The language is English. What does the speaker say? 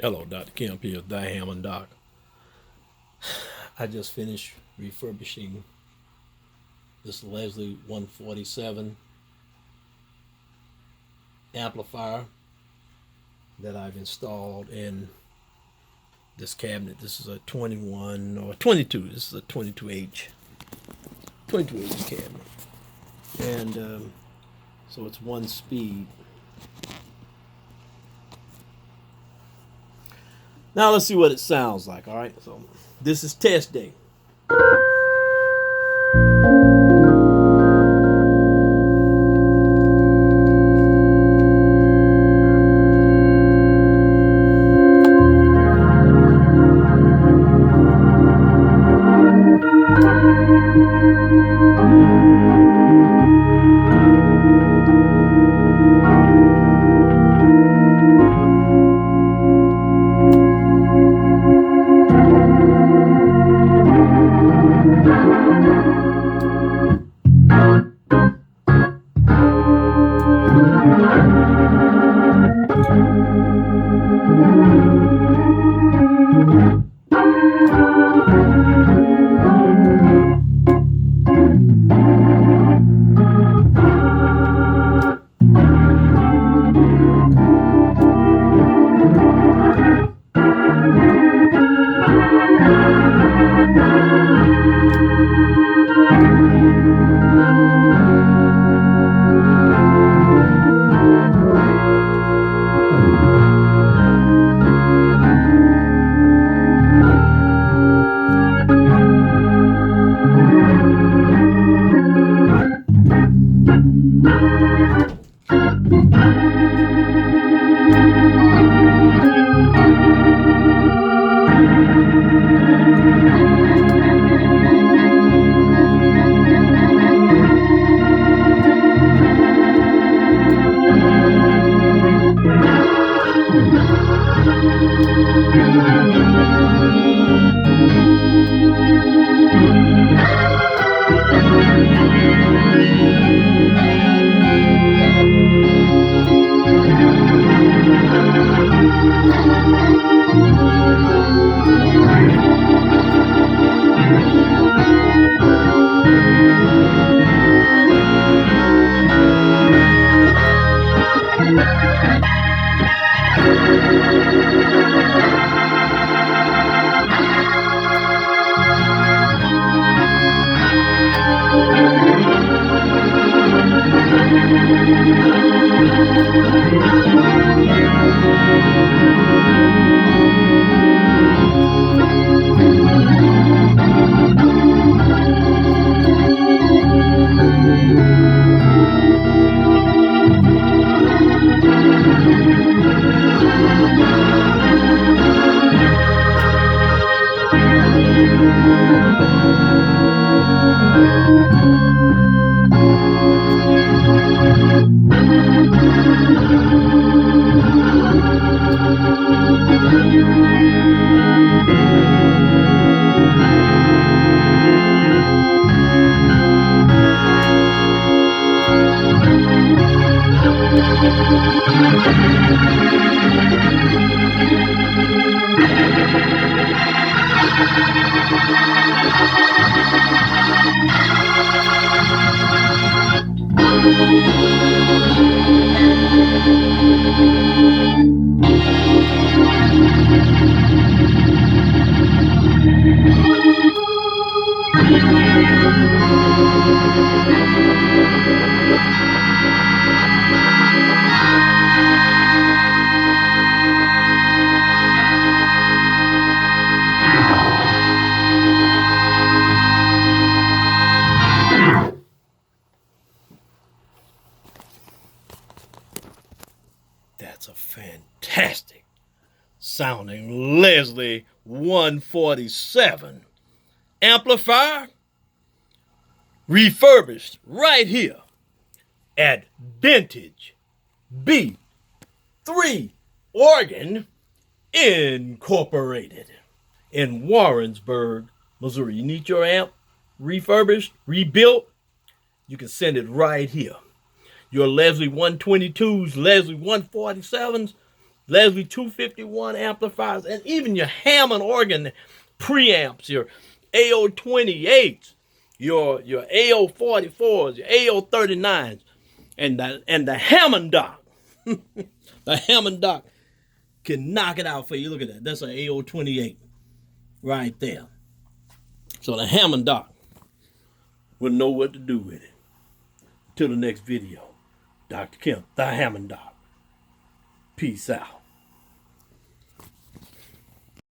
Hello, Dr. Kemp here, Hammond Doc. I just finished refurbishing this Leslie 147 amplifier that I've installed in this cabinet. This is a 21 or 22. This is a 22H cabinet. And so it's one speed. Now let's see what it sounds like, all right? So this is test day. That's a fantastic sounding Leslie 147 amplifier, refurbished right here at Vintage B3 Organ Incorporated in Warrensburg, Missouri. You need your amp refurbished, rebuilt, you can send it right here. Your Leslie 122s, Leslie 147s, Leslie 251 amplifiers, and even your Hammond organ preamps, your AO28s, your AO44s, your AO39s, and the Hammond dock. The Hammond dock can knock it out for you. Look at that. That's an AO28 right there. So the Hammond dock will know what to do with it. Till the next video, Dr. Kemp, the Hammond dock. Peace out.